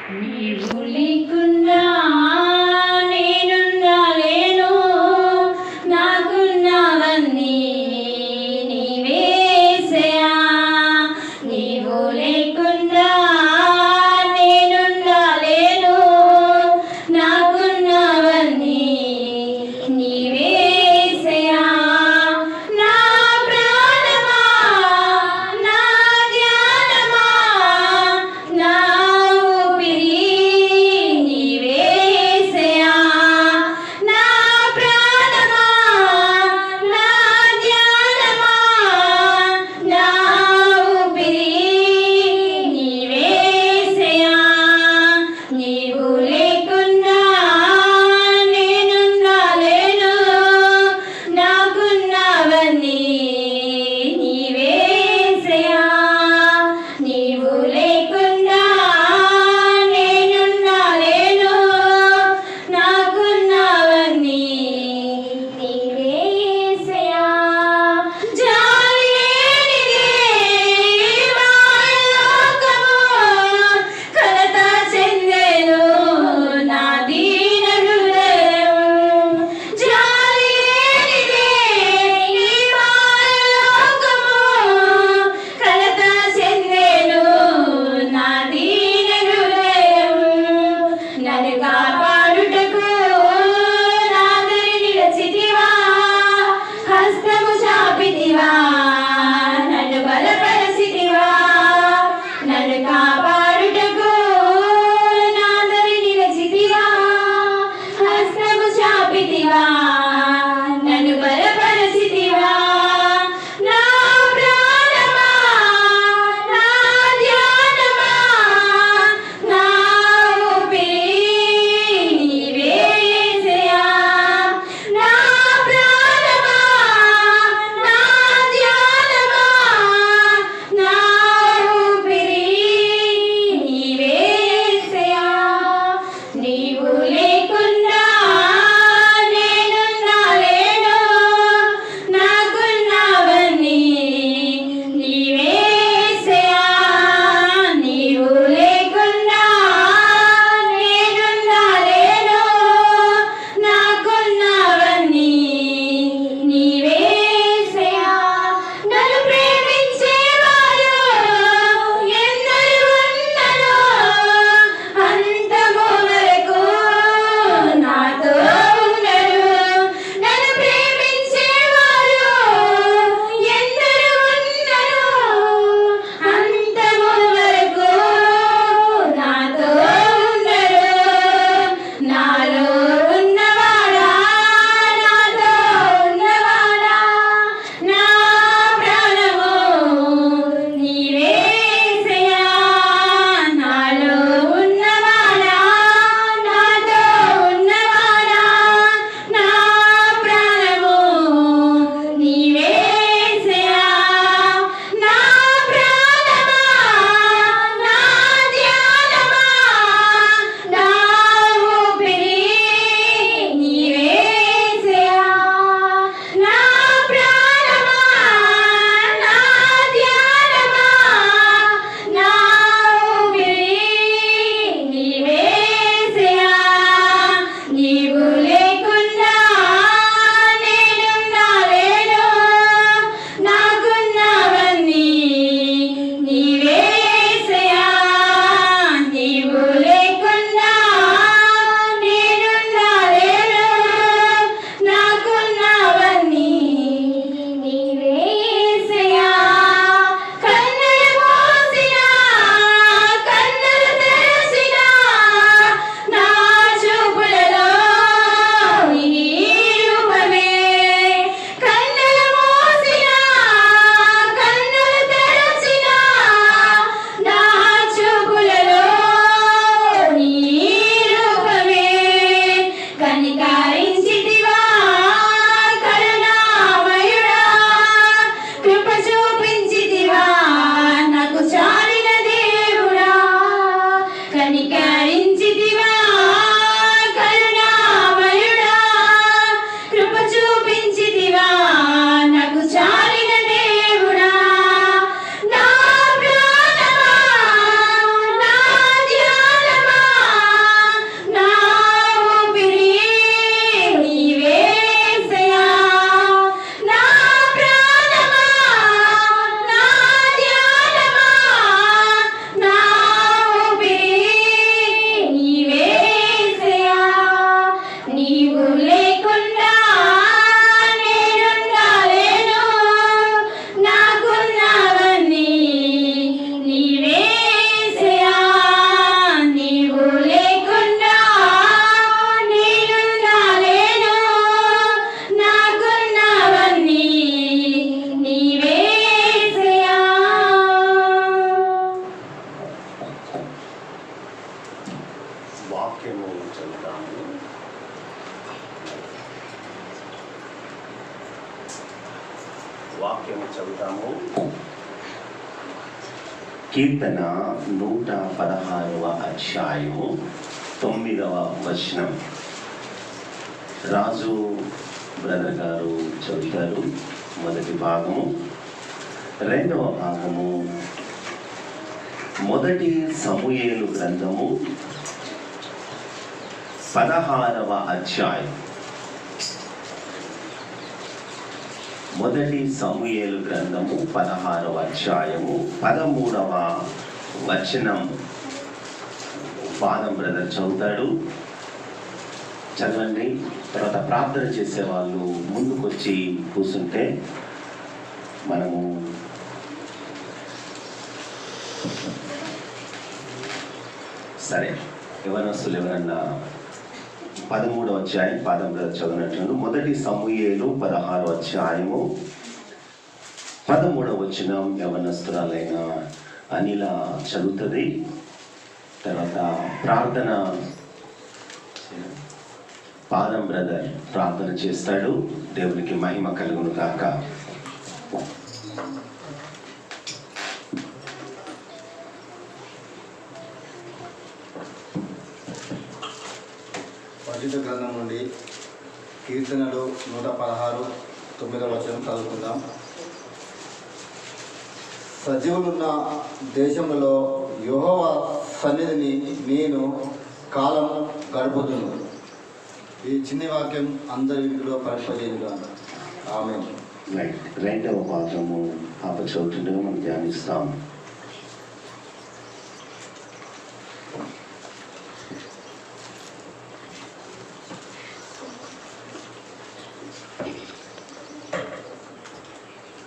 నీవు లేకున్నా నేనుండలేను, నాకున్నవన్నీ నీవేసయా. నీవు లేకున్నా నేనుండలేను, నాకున్నవన్నీ నీవేసయా. నా ప్రాణమా, నా ధ్యానమా, నా ఊపిరి నీవేసయా. నా ప్రాణమా, నా ధ్యానమా, నా ఊపిరి చదువుతాము. కీర్తన 116వ అధ్యాయము 9వ వచనం. రాజు బ్రదర్ గారు చదువుతారు. మొదటి భాగము. రెండవ భాగము మొదటి సమూయేలు గ్రంథము 16వ అధ్యాయం. మొదటి సమూయేలు గ్రంథము 16వ అధ్యాయము 13వ వచనం పాదం బ్రదర్ చదువుతాడు. చదవండి. తర్వాత ప్రార్థన చేసేవాళ్ళు ముందుకొచ్చి కూర్చుంటే మనము సరే ఎవరన్నా 13వ అధ్యాయం పాదం బ్రదర్ చదివినట్లు. మొదటి సమూయేలు 16వ అధ్యాయము 13వ వచనం యవనస్తురాలైన అనిల చదువుతుంది. తర్వాత ప్రార్థన పాదం బ్రదర్ ప్రార్థన చేస్తాడు. దేవునికి మహిమ కలుగును గాక. పరిశుద్ధ గ్రంథం నుండి కీర్తనలు 116 9వ వచనం చదువుకుందాం. సజీవులున్న దేశంలో యెహోవా సన్నిధిని నేను కాలం గడుపుతున్నాను. ఈ చిన్న వాక్యం అందరి ఇంటిలో పరిపజేయుగా. ఆమేన్. రెండవ భాగము చదువుతుండగా మనం ధ్యానిస్తాం.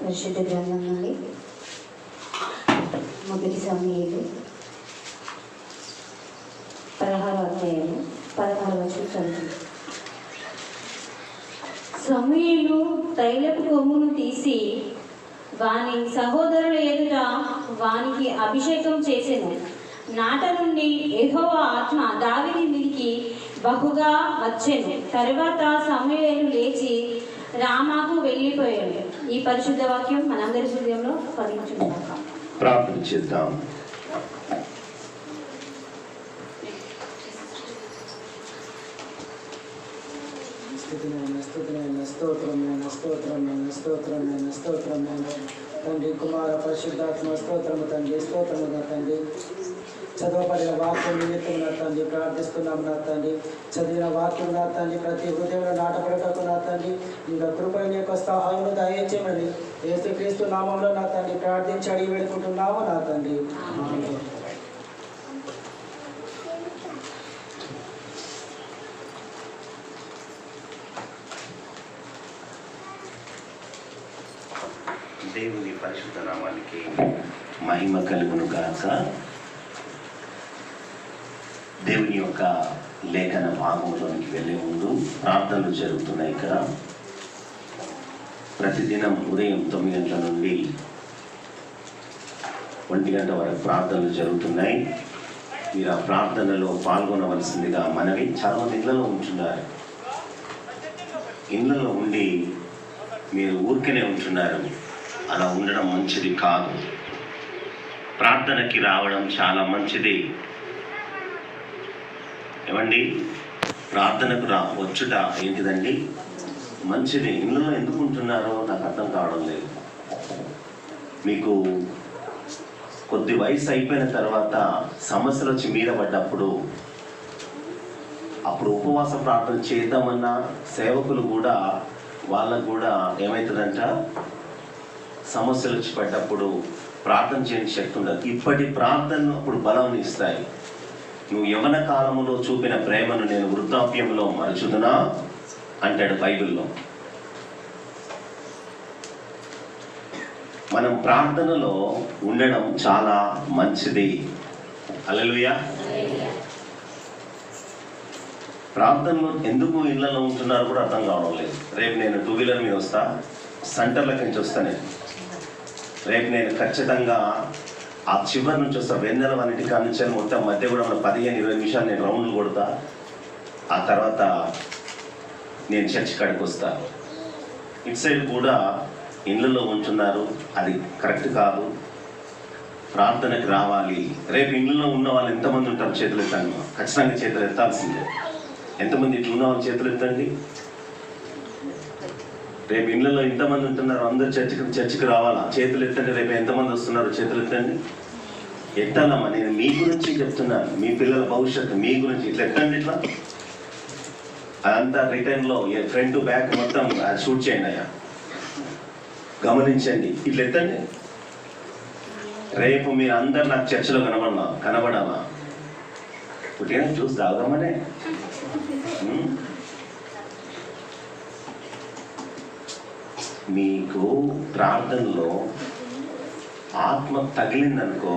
పరిశుద్ధ గ్రంథం నుండి మొదటి సమూయేలు 16వ అధ్యాయము 16వ వచనం. సమూయేలు తైలపు కొమ్మును తీసి వాని సహోదరుల ఎదుట వానికి అభిషేకం చేసెను. నాట నుండి యెహోవా ఆత్మ దావీదు మీదికి బహుగా వచ్చెను. తరువాత సమూయేలు లేచి రామాకు వెళ్ళిపోయాడు. ఈ పరిశుద్ధ వాక్యం మనందరి హృదయంలో ఫలించుగాక. ప్రార్థన చేద్దాం. స్తోత్రమైన తండ్రి, కుమార పరిశుద్ధాత్మ స్తోత్రము తండ్రి. స్తోత్రముగా తండ్రి, చదవబడిన వాక్యం నిమిత్తం నా తండ్రి ప్రార్థిస్తున్నాము నా తండ్రి. చదివిన వాక్యం నా తండ్రి ప్రతి హృదయంలో నాటపడటకు నా తండ్రి ఇంకా కృపణ యొక్క సహాయము దయచేయమని యేసుక్రీస్తు నామంలో నా తండ్రి ప్రార్థించి అడిగి వేడుకుంటున్నాము నా తండ్రి. దేవుని పరిశుద్ధ నామానికి మహిమ కలుగును గాక. దేవుని యొక్క లేఖన భాగంలోనికి వెళ్ళే ముందు ప్రార్థనలు జరుగుతున్నాయి. ఇక్కడ ప్రతిదినం ఉదయం 9 గంటల నుండి 1 గంట వరకు ప్రార్థనలు జరుగుతున్నాయి. మీరు ఆ ప్రార్థనలో పాల్గొనవలసిందిగా మనవి. చాలామంది ఇళ్లలో ఉంటున్నారు. ఇళ్లలో ఉండి మీరు ఊరికనే ఉంటున్నారు. అలా ఉండడం మంచిది కాదు. ప్రార్థనకి రావడం చాలా మంచిది. ఏమండి, ప్రార్థనకు వచ్చుట ఏంటిదండి? మంచిది. ఇళ్ళలో ఎందుకు ఉంటున్నారో నాకు అర్థం కావడం లేదు. మీకు కొద్ది వయసు అయిపోయిన తర్వాత సమస్యలు వచ్చి మీద పడ్డప్పుడు అప్పుడు ఉపవాస ప్రార్థన చేద్దామన్నా సేవకులు కూడా వాళ్ళకు కూడా ఏమవుతుందంట, సమస్యలు వచ్చి పడ్డప్పుడు ప్రార్థన చేయని శక్తి ఉండదు. ఇప్పటి ప్రార్థనలు అప్పుడు బలం ఇస్తాయి. నువ్వు యవన కాలములో చూపిన ప్రేమను నేను వృద్ధాప్యంలో మరచుదునా అంటాడు బైబిల్లో. మనం ప్రార్థనలో ఉండడం చాలా మంచిది. హల్లెలూయా. ప్రార్థనలో ఎందుకు ఇళ్లలో ఉంటున్నారు కూడా అర్థం కావడం లేదు. రేపు నేను 2 వీలర్ మీద వస్తా, సెంటర్లకు నుంచి వస్తాను. రేపు నేను ఖచ్చితంగా ఆ చివరి నుంచి వస్తా. వెన్నెల అన్నిటి కాడ నుంచి మొత్తం మధ్య కూడా మన 15-20 నిమిషాలు నేను రౌండ్లు కొడతా. ఆ తర్వాత నేను చర్చి కాడికి వస్తా. ఇటు సైడ్ కూడా ఇళ్ళలో ఉంటున్నారు, అది కరెక్ట్ కాదు. ప్రార్థనకు రావాలి. రేపు ఇళ్ళలో ఉన్న వాళ్ళు ఎంతమంది ఉంటారు? చేతులు ఎత్తాను. ఖచ్చితంగా చేతులు ఎత్తాల్సిందే. ఎంతమంది ఇట్లా ఉన్న వాళ్ళు చేతులు ఎత్తండి. రేపు ఇళ్ళలో ఇంతమంది ఉంటున్నారు, అందరు చర్చికి రావాలా? చేతులు ఎత్తండి. రేపు ఎంతమంది వస్తున్నారు? చేతులు ఎత్తండి. ఎత్తాలమ్మా, నేను మీ గురించి చెప్తున్నాను, మీ పిల్లల భవిష్యత్తు మీ గురించి. ఇట్లా ఎత్తండి. ఇట్లా అదంతా రిటర్న్లో ఫ్రంట్ బ్యాక్ మొత్తం షూట్ చేయండి అయ్యా, గమనించండి. ఇట్లా ఎత్తండి. రేపు మీరు అందరు నాకు చర్చలో కనబడాలా? పుట్టిన చూసి తాగుదామనే. మీకు ప్రార్థనలో ఆత్మ తగిలిందనుకో,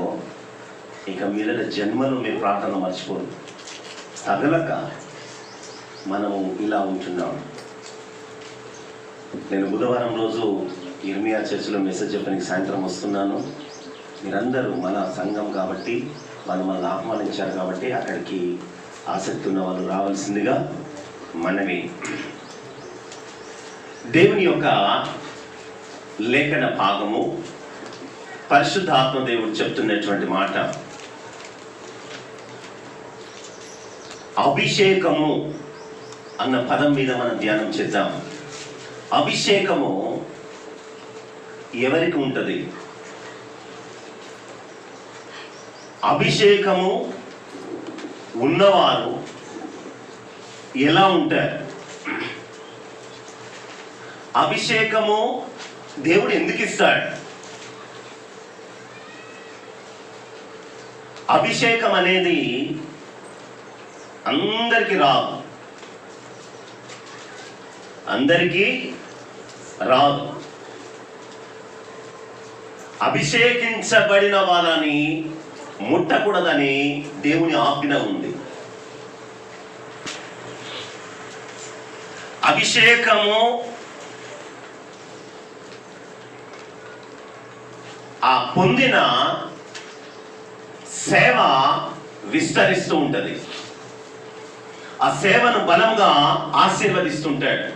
ఇక మీదట జన్మలో మీరు ప్రార్థన మర్చిపోరు. తగలక మనము ఇలా ఉంటున్నాం. నేను బుధవారం రోజు ఇర్మియా చర్చిలో మెసేజ్ చెప్పడానికి సాయంత్రం వస్తున్నాను. మీరందరూ మన సంఘం కాబట్టి, వాళ్ళు మనల్ని ఆహ్వానించారు కాబట్టి అక్కడికి ఆసక్తి ఉన్న వాళ్ళు రావాల్సిందిగా మనవి. దేవుని యొక్క లేఖన భాగము, పరిశుద్ధాత్మ దేవుడు చెప్తున్నటువంటి మాట, అభిషేకము అన్న పదం మీద మనం ధ్యానం చేద్దాం. అభిషేకము ఎవరికి ఉంటుంది? అభిషేకము ఉన్నవారు ఎలా ఉంటారు? అభిషేకము దేవుడు ఎందుకు ఇస్తాడు? అభిషేకం అనేది అందరికీ రాదు, అందరికీ రాదు. అభిషేకించబడిన వాళ్ళని ముట్టకూడదని దేవుని ఆజ్ఞ ఉంది. అభిషేకము ఆ పొందిన సేవ విస్తరిస్తూ ఉంటుంది. ఆ సేవను బలంగా ఆశీర్వదిస్తుంటాడు.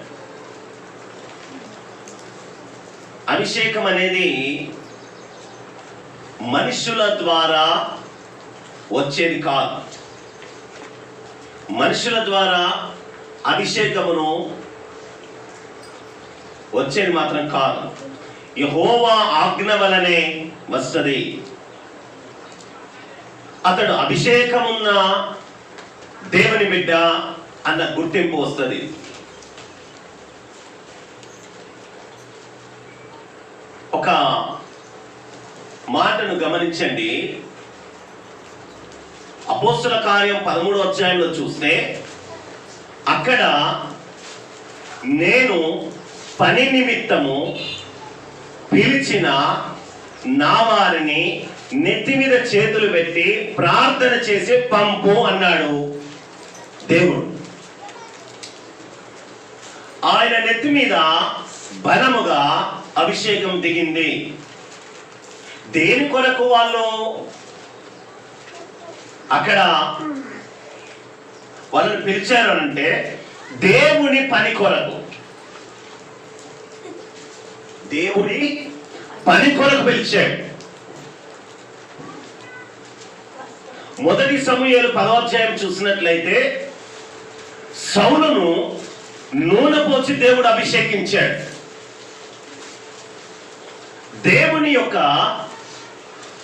అభిషేకం అనేది మనుషుల ద్వారా వచ్చేది కాదు. మనుషుల ద్వారా అభిషేకమును వచ్చేది మాత్రం కాదు, యెహోవా ఆజ్ఞ వలనే వస్తుంది. అతడు అభిషేకమున్న దేవుని బిడ్డ అన్న గుర్తింపు వస్తుంది. ఒక మాటను గమనించండి. అపోస్తుల కార్యం 13వ అధ్యాయంలో చూస్తే, అక్కడ నేను పని నిమిత్తము పిలిచిన నా వారిని నెత్తి మీద చేతులు పెట్టి ప్రార్థన చేసి పంపు అన్నాడు దేవుడు. ఆయన నెత్తి మీద బలముగా అభిషేకం దిగింది. దేని కొరకు వాళ్ళు అక్కడ వాళ్ళని పిలిచారు అంటే, దేవుని పని కొరకు, దేవుని పని కొరకు పిలిచాడు. మొదటి సమూయేలు 10వ అధ్యాయం చూసినట్లయితే, సౌలును నూనె పోసి దేవుడు అభిషేకించాడు. దేవుని యొక్క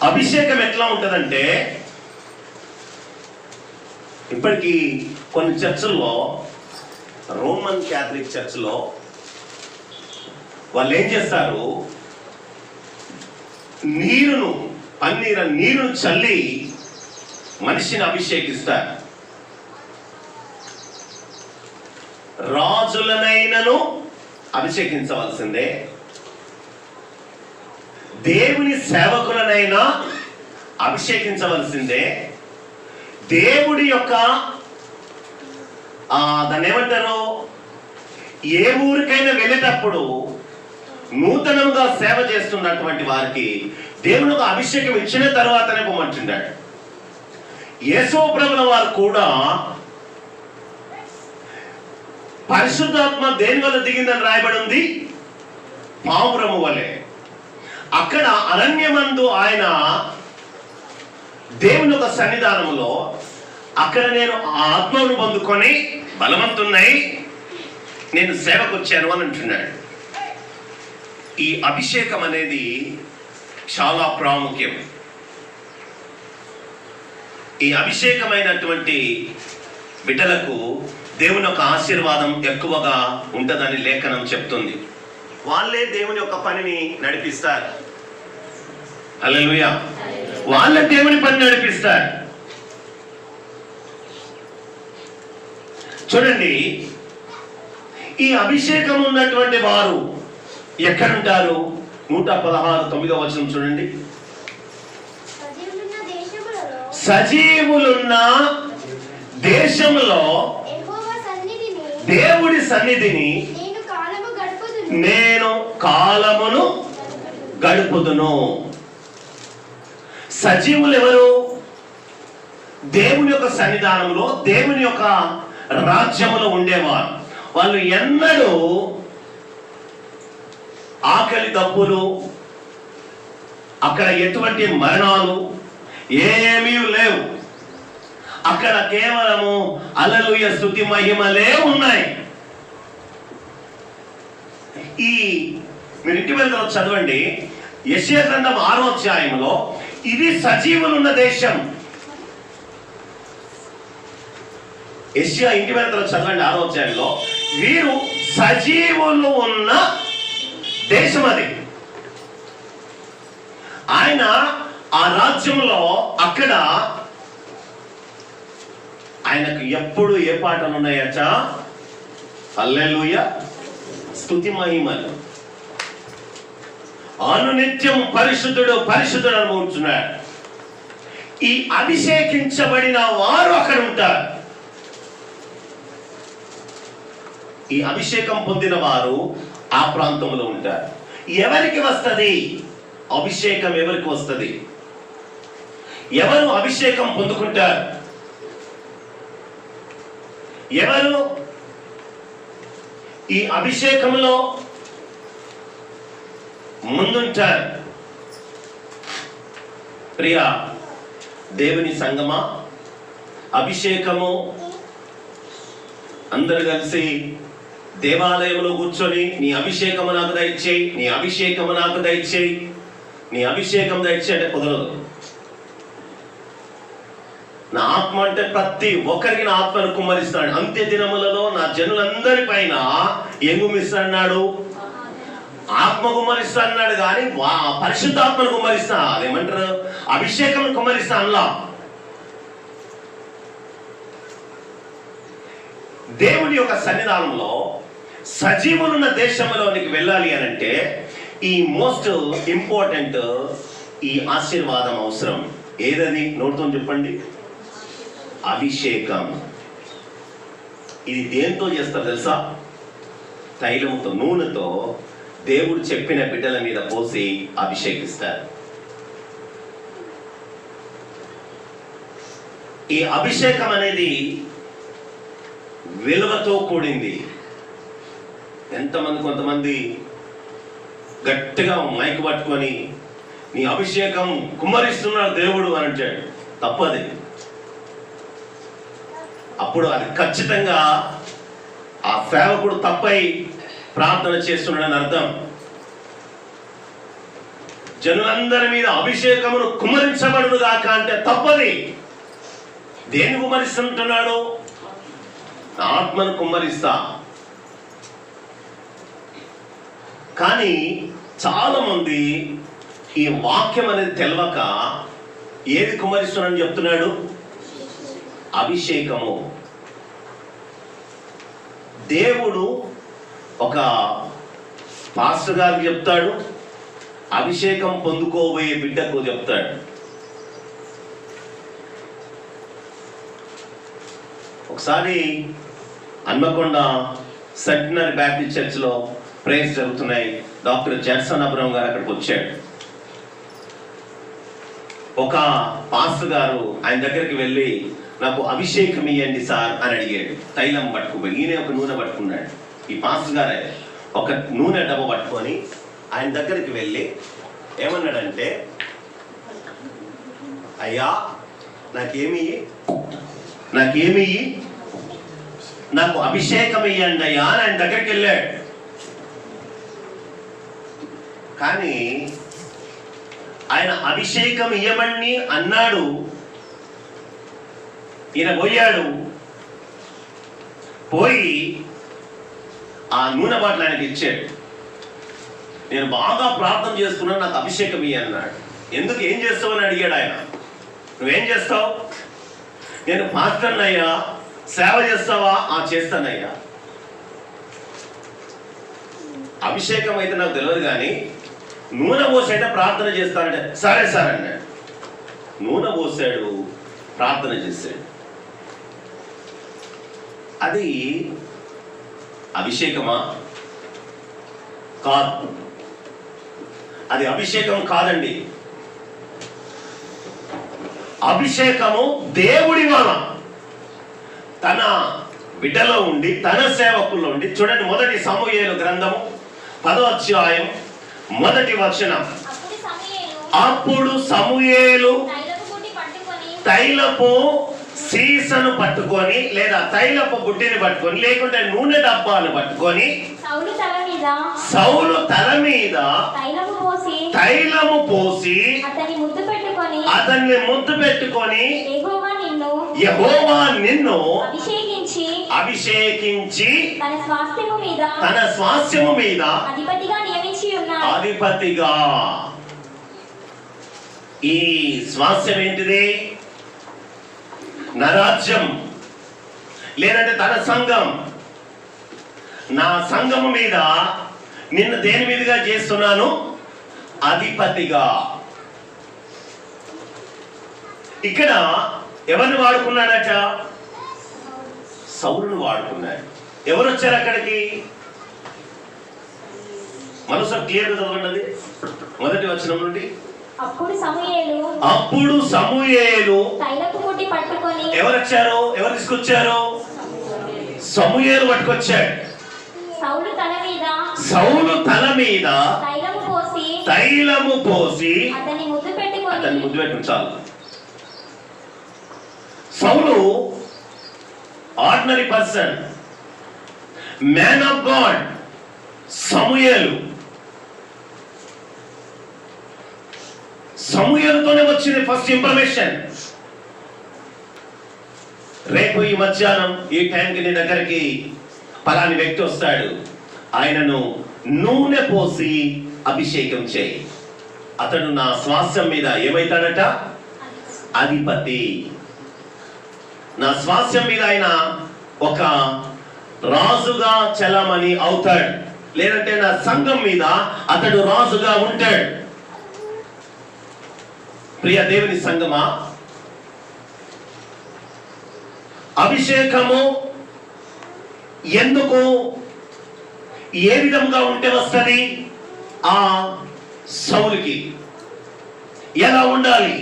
అభిషేకం ఎట్లా ఉంటుందంటే, ఇప్పటికీ కొన్ని చర్చిల్లో, రోమన్ క్యాథలిక్ చర్చిలో వాళ్ళు ఏం చేస్తారు, నీరును చల్లి మనిషిని అభిషేకిస్తారు. రాజులనైనను అభిషేకించవలసిందే, దేవుని సేవకులనైనా అభిషేకించవలసిందే. దేవుడి యొక్క దాన్ని ఏమంటారు, ఏ ఊరికైనా వెళ్ళేటప్పుడు నూతనంగా సేవ చేస్తున్నటువంటి వారికి దేవుని ఒక అభిషేకం ఇచ్చిన తర్వాతనే పొమ్మంటున్నాడు. యేసు ప్రభుల వారు కూడా పరిశుద్ధాత్మ దేని వల్ల దిగిందని రాయబడి ఉంది, పావురము వలె. అక్కడ అరణ్యమందు ఆయన దేవుని యొక్క సన్నిధానంలో అక్కడ నేను ఆత్మను పొందుకొని బలవంతున్నాయి నేను సేవకు వచ్చాను అని అంటున్నాడు. ఈ అభిషేకం అనేది చాలా ప్రాముఖ్యం. ఈ అభిషేకమైనటువంటి బిడ్డలకు దేవుని యొక్క ఆశీర్వాదం ఎక్కువగా ఉంటుందని లేఖనం చెప్తుంది. వాళ్ళే దేవుని యొక్క పనిని నడిపిస్తారు. హల్లెలూయా. వాళ్ళే దేవుని పని నడిపిస్తారు. చూడండి, ఈ అభిషేకం ఉన్నటువంటి వారు ఎక్కడుంటారు? 116 వచనం చూడండి. సజీవులున్న దేశంలో దేవుడి సన్నిధిని నేను కాలమును గడుపుదును. సజీవులు ఎవరు? దేవుని యొక్క సన్నిధానంలో, దేవుని యొక్క రాజ్యములో ఉండేవారు. వాళ్ళు ఎన్నడూ ఆకలి దప్పులు, అక్కడ ఎటువంటి మరణాలు ఏమీ లేవు. అక్కడ కేవలము హల్లెలూయా స్తుతి మహిమలే ఉన్నాయి. మీరు ఇంటి వెళ్తారో చదవండి, యెషయా గ్రంథం 6వ అధ్యాయంలో ఇది సజీవులున్న దేశం. యెషయా ఇంటి వెళ్తారో చదవండి 6వ అధ్యాయంలో, వీరు సజీవులు ఉన్న దేశం అది. ఆయన ఆ రాజ్యంలో అక్కడ ఆయనకు ఎప్పుడు ఏ పాటలు ఉన్నాయట? హల్లెలూయా స్తుతి మహిమలు. అనునిత్యం పరిశుద్ధుడు పరిశుద్ధుడు అనుకుంటున్నాడు. ఈ అభిషేకించబడిన వారు అక్కడ ఉంటారు. ఈ అభిషేకం పొందిన వారు ఆ ప్రాంతంలో ఉంటారు. ఎవరికి వస్తుంది అభిషేకం? ఎవరికి వస్తుంది? ఎవరు అభిషేకం పొందుకుంటారు? ఎవరు ఈ అభిషేకంలో ముందుంటారు? ప్రియా దేవుని సంగమా, అభిషేకము అందరు కలిసి దేవాలయంలో కూర్చొని నీ అభిషేకము నాకు దయచేయి, నీ అభిషేకము నాకు దయచేయి, నీ అభిషేకం దయచేయి అంటే కుదరదు. నా ఆత్మ అంటే ప్రతి ఒక్కరికి నా ఆత్మను కుమ్మరిస్తాడు. అంత్య దినములలో నా జనులందరి పైన ఏం కుమ్మరిస్తాడు? ఆత్మ కుమ్మరిస్తా అన్నాడు. కానీ పరిశుద్ధాత్మను కుమ్మరిస్తా, అదేమంటారు, అభిషేకం కుమ్మరిస్తా అలా. దేవుని యొక్క సన్నిధానంలో సజీవులున్న దేశంలోనికి వెళ్ళాలి అని అంటే ఈ మోస్ట్ ఇంపార్టెంట్ ఈ ఆశీర్వాదం అవసరం. ఏదని నోటితో చెప్పండి? అభిషేకం. ఇది దేంతో చేస్తారు తెలుసా? తైలముతో, నూనెతో దేవుడు చెప్పిన బిడ్డల మీద పోసి అభిషేకిస్తారు. ఈ అభిషేకం అనేది విలువతో కూడింది. కొంతమంది గట్టిగా మైక్ పట్టుకొని నీ అభిషేకం కుమ్మరిస్తున్నాడు దేవుడు అని అంటాడు. తప్పది. అప్పుడు అది ఖచ్చితంగా ఆ సేవకుడు తప్పై ప్రార్థన చేస్తున్నాడని అర్థం. జనులందరి మీద అభిషేకమును కుమ్మరించబడును గాక అంటే తప్పది. దేన్ని కుమ్మరిస్తుంటున్నాడు? ఆత్మను కుమ్మరిస్తా. కానీ చాలా మంది ఈ వాక్యం అనేది తెలవక ఏది కుమ్మరిస్తున్నాడని చెప్తున్నాడు? అభిషేకము. దేవుడు ఒక పాస్టర్ గారికి చెప్తాడు, అభిషేకం పొందుకోబోయే బిడ్డకు చెప్తాడు. ఒకసారి హన్మకొండ సెంటినరీ బ్యాప్టిస్ట్ చర్చ్లో ప్రేయర్స్ జరుగుతున్నాయి. డాక్టర్ జడ్సన్ అబ్రహం గారు అక్కడికి వచ్చాడు. ఒక పాస్టర్ గారు ఆయన దగ్గరికి వెళ్ళి నాకు అభిషేకం ఇవ్వండి సార్ అని అడిగాడు. తైలం పట్టుకుపోయి ఈయన ఒక నూనె పట్టుకున్నాడు. ఈ పాస్టర్ గారే ఒక నూనె డబ్బ పట్టుకొని ఆయన దగ్గరికి వెళ్ళి ఏమన్నాడంటే, అయ్యా నాకేమి నాకు అభిషేకం ఇయ్యండి అయ్యా అని ఆయన దగ్గరికి వెళ్ళాడు. కానీ ఆయన అభిషేకం ఇయ్యమని అన్నాడు. ఈయన పోయాడు, పోయి ఆ నూనె బాటలు ఆయనకి ఇచ్చాడు. నేను బాగా ప్రార్థన చేస్తున్నాను, నాకు అభిషేకం ఇయ్య అన్నాడు. ఎందుకు, ఏం చేస్తావు అని అడిగాడు ఆయన. నువ్వేం చేస్తావు? నేను పాస్టర్ అయ్యా. సేవ చేస్తావా? చేస్తానయ్యా. అభిషేకం అయితే నాకు తెలియదు, కానీ నూనె పోసైతే ప్రార్థన చేస్తానంటే సరే సార్ అన్నాడు. నూనె పోసాడు, ప్రార్థన చేశాడు. అది అభిషేకమా? కాదు, అది అభిషేకం కాదండి. అభిషేకము దేవుడి వల్ల తన బిడ్డలో ఉండి, తన సేవకుల్లో ఉండి. చూడండి, మొదటి సమూయేలు గ్రంథము 10వ అధ్యాయం 1వ వచనం. అప్పుడు సమూయేలు తైలపు సీసను పట్టుకొని, లేదా తైలపు బుడ్డిని పట్టుకొని, లేకుంటే నూనె డబ్బాను పట్టుకొని సౌలు తల మీద తైలము పోసి అతన్ని ముద్దు పెట్టుకొని యెహోవా నిన్ను అభిషేకించి తన స్వాస్థ్యము మీద అధిపతిగా. ఈ స్వాస్థ్యం ఏంటిది? నా రాజ్యం, లేదంటే తన సంఘం. నా సంఘము మీద నిన్ను దేని మీదుగా చేస్తున్నాను? అధిపతిగా. ఇక్కడ ఎవరిని వాడుకున్నాడట? సౌలును వాడుకున్నాడు. ఎవరు వచ్చారు అక్కడికి? మనసు క్లియర్గా చదవండి, మొదటి వచనం నుండి. అప్పుడు సమూయేలు తైలపు బుడ్డి పట్టుకొని. ఎవరు వచ్చారు? ఎవరు తీసుకొచ్చారు? సమూయేలు పట్టుకొచ్చాడు. సౌలు తల మీద తైలము పోసి అతన్ని ముద్దు పెట్టుకుని. చాలు. Saul ordinary person, man of God. సమూయేలుతోనే వచ్చింది ఫస్ట్ ఇన్ఫర్మేషన్. రేపు ఈ మధ్యాహ్నం ఈ టైంకి నీ దగ్గరికి పలాని వ్యక్తి వస్తాడు, ఆయనను నూనె పోసి అభిషేకం చేయి. అతడు నా స్వాస్థ్యం మీద ఏమైతాడట? అధిపతి. నా స్వాస్థ్యం మీద ఆయన ఒక రాజుగా చలామణి అవుతాడు, లేదంటే నా సంఘం మీద అతడు రాజుగా ఉంటాడు. ప్రియ దేవుని సంఘమా, అభిషేకము ఎందుకు, ఏ విధంగా ఉంటే వస్తుంది? ఆ సౌలుకి ఎలా ఉండాలి?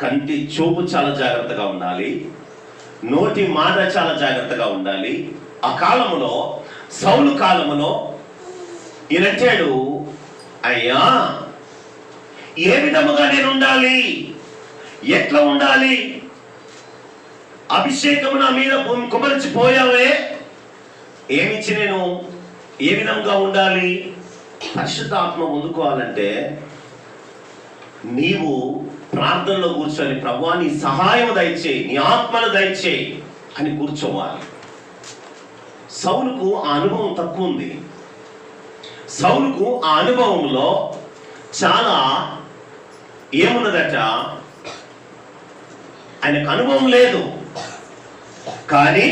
కంటి చూపు చాలా జాగ్రత్తగా ఉండాలి, నోటి మాట చాలా జాగ్రత్తగా ఉండాలి. ఆ కాలములో, సౌలు కాలములో ఈయనంటాడు, అయ్యా ఏ విధముగా నేను ఉండాలి? ఎట్లా ఉండాలి? అభిషేకము నా మీద కుమరించిపోయావే, ఏమిచ్చి నేను ఏ విధంగా ఉండాలి? పరిశుద్ధాత్మ పొందుకోవాలంటే నీవు ప్రార్థనలో కూర్చొని, ప్రభువా నీ సహాయం దయచేయి, నీ ఆత్మను దయచేయి అని కూర్చోవాలి. సౌలుకు ఆ అనుభవం తక్కువ ఉంది. సౌలుకు ఆ అనుభవంలో చాలా ఏమున్నదట, ఆయనకు అనుభవం లేదు, కానీ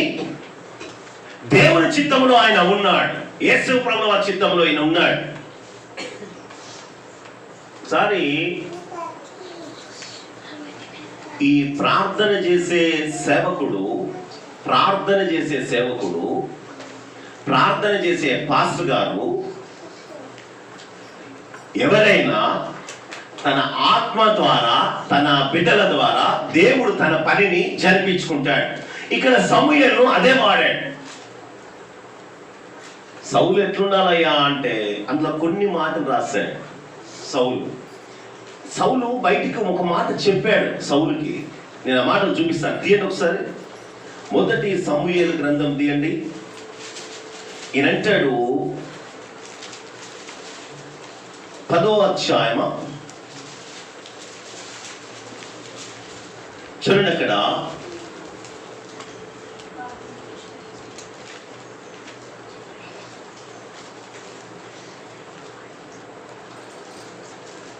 దేవుని చిత్తంలో ఆయన ఉన్నాడు. యేసు ప్రభువు వారి చిత్తంలో ఆయన ఉన్నాడు. ఒకసారి ఈ ప్రార్థన చేసే సేవకుడు, ప్రార్థన చేసే పాస్టర్ గారు ఎవరైనా తన ఆత్మ ద్వారా, తన బిడ్డల ద్వారా దేవుడు తన పనిని జరిపించుకుంటాడు. ఇక్కడ సమూయేలును అదే వాడాడు. సౌలు ఎట్లుండాలయ్యా అంటే అందులో కొన్ని మాటలు రాశాడు. సౌలు బయటికి ఒక మాట చెప్పాడు సౌలుకి. నేను ఆ మాటలు చూపిస్తాను, తీయండి ఒకసారి. మొదటి సమూయేలు గ్రంథం తీయండి. ఈయన అంటాడు 10వ అధ్యాయమా, చూడండి అక్కడ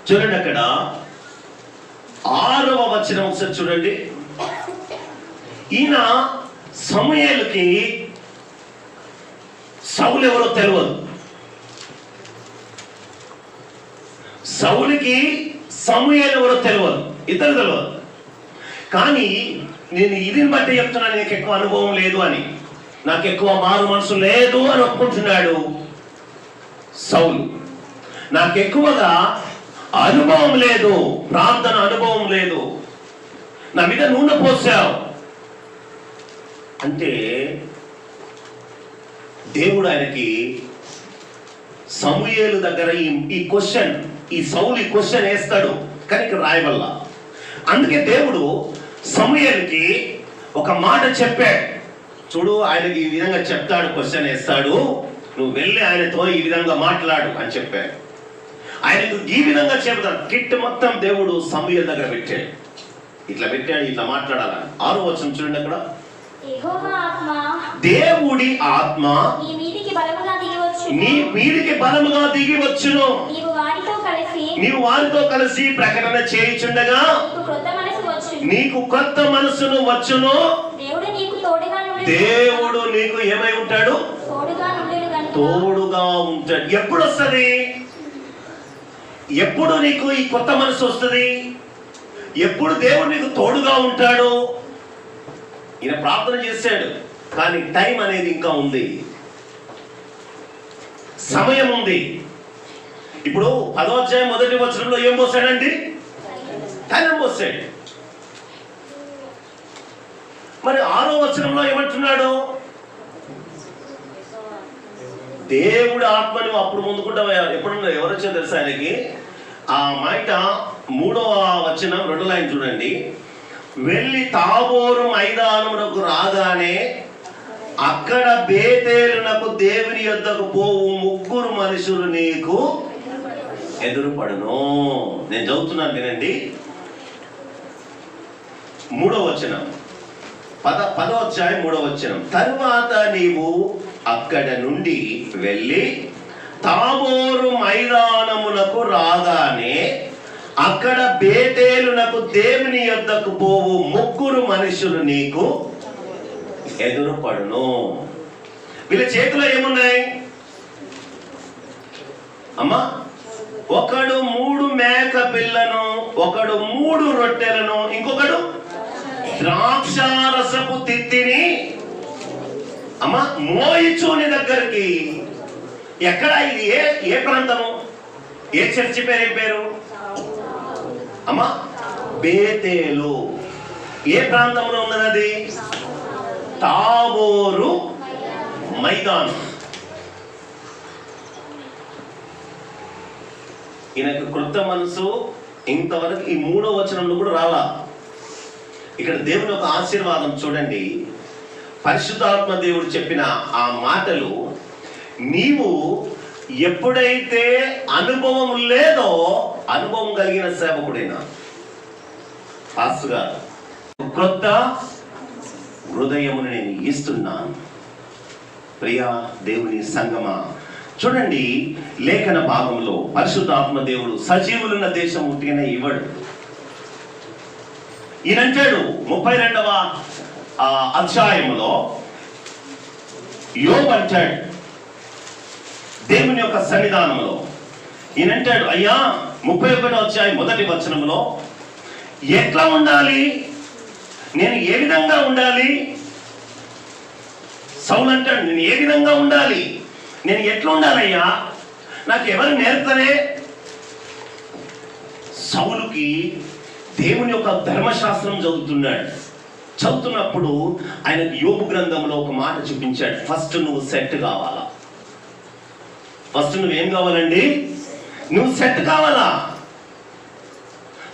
చూడండి, అక్కడ 6వ వచనం ఒకసారి చూడండి. ఈయన సమూయేలుకి సౌలు ఎవరో తెలియదు, సౌలుకి సమూయేలు ఎవరో తెలియదు, ఇద్దరు తెలియదు. కానీ నేను ఇదిని బట్టి చెప్తున్నాను, నాకు ఎక్కువ అనుభవం లేదు అని, నాకు ఎక్కువ మారు మనసు లేదు అని ఒప్పుకుంటున్నాడు సౌలు. నాకు ఎక్కువగా అనుభవం లేదు, ప్రార్థన అనుభవం లేదు, నా మీద నూనె పోసావు అంటే దేవుడు ఆయనకి సమూయేలు దగ్గర ఈ క్వశ్చన్, ఈ సౌలు ఈ క్వశ్చన్ వేస్తాడు, కానీ ఇక్కడ రాయవల్ల. అందుకే దేవుడు సమూయేలుకి ఒక మాట చెప్పాడు. చూడు, ఆయనకి ఈ విధంగా చెప్తాడు, క్వశ్చన్ వేస్తాడు, నువ్వు వెళ్ళి ఆయనతో ఈ విధంగా మాట్లాడు అని చెప్పాడు. ఆయనకు ఈ విధంగా చెప్తాడు. కిట్ మొత్తం దేవుడు సమూయేలు దగ్గర పెట్టాడు, ఇట్లా పెట్టాడు, ఇట్లా మాట్లాడాలని. 6వ వచనం చూడండి, అక్కడ దేవుడి ఆత్మ నీ మీదికి బలముగా దిగి వచ్చును, నీవు వారితో కలిసి ప్రకటన చేయుచుండగా నీకు కొత్త మనసును వచ్చును. దేవుడు నీకు ఏమై ఉంటాడు? తోడుగా ఉంటాడు. ఎప్పుడు వస్తుంది? ఎప్పుడు నీకు ఈ కొత్త మనసు వస్తుంది? ఎప్పుడు దేవుడు నీకు తోడుగా ఉంటాడు? ఈయన ప్రార్థన చేశాడు, కానీ టైం అనేది ఇంకా ఉంది, సమయం ఉంది. ఇప్పుడు 10వ అధ్యాయం 1వ వచనంలో ఏం పోసాడండి? తైలం పోసాడు. మరి 6వ వచనంలో ఏమంటున్నాడు? దేవుడి ఆత్మని అప్పుడు ముందుకుంటా. ఎప్పుడున్నా ఎవరు వచ్చారో తెలుసా ఆయనకి? ఆ మాట 3వ వచనం 2వ లైన్ చూడండి. వెళ్ళి తాబోరు మైదానమునకు రాగానే అక్కడ బేతేలునకు దేవుని యొద్దకు పోవు 3 మనుషులు నీకు ఎదురుపడును. నేను చదువుతున్నాను, వినండి. 3వ వచనం, 10వ అధ్యాయం 3వ వచనం. తరువాత నీవు అక్కడ నుండి వెళ్ళి తాబోరు మైదానమునకు రాగానే అక్కడ బేతేలునకు దేవుని యొద్దకు పోవు 3 మనుషులు నీకు ఎదురుపడును. వీళ్ళ చేతిలో ఏమున్నాయి అమ్మా? ఒకడు 3 మేక పిల్లను, ఒకడు 3 రొట్టెలను, ఇంకొకడు ద్రాక్షారసపు తిత్తిని అమ్మా మోయిచూని దగ్గరికి. ఎక్కడ ఇది? ఏ ప్రాంతము? ఏ చర్చి పేరు? అమ్మా బేతేలు. ఏ ప్రాంతంలో ఉన్నది? తాబోరు మైదానం. ఈయనకు కృత మనసు ఇంతవరకు ఈ 3వ వచనంలో కూడా రాలా. ఇక్కడ దేవుని ఒక ఆశీర్వాదం చూడండి. పరిశుద్ధాత్మ దేవుడు చెప్పిన ఆ మాటలు నీవు ఎప్పుడైతే అనుభవం లేదో, అనుభవం కలిగిన సేవకుడైనా పాస్టర్ గారు క్రొత్త హృదయమును నేను ఇస్తున్నాను. ప్రియా దేవుని సంగమా, చూడండి లేఖన భాగంలో పరిశుద్ధాత్మ దేవుడు సజీవులున్న దేశం ఉట్టిగానే ఇవ్వడు. ఈయనంటాడు 32వ అధ్యాయంలో యోబు అంటాడు దేవుని యొక్క సన్నిధానంలో. ఈయనంటాడు, అయ్యా 31వ అధ్యాయం 1వ వచనంలో ఎట్లా ఉండాలి, నేను ఏ విధంగా ఉండాలి? సౌలు అంటాడు, నేను ఏ విధంగా ఉండాలి, నేను ఎట్లా ఉండాలయ్యా, నాకు ఎవరు నేర్పరే? సౌలుకి దేవుని యొక్క ధర్మశాస్త్రం చదువుతున్నప్పుడు ఆయనకు యోబు గ్రంథంలో ఒక మాట చూపించాడు. ఫస్ట్ నువ్వు సెట్ కావాలా, ఫస్ట్ నువ్వేం కావాలండి? నువ్వు సెట్ కావాలా?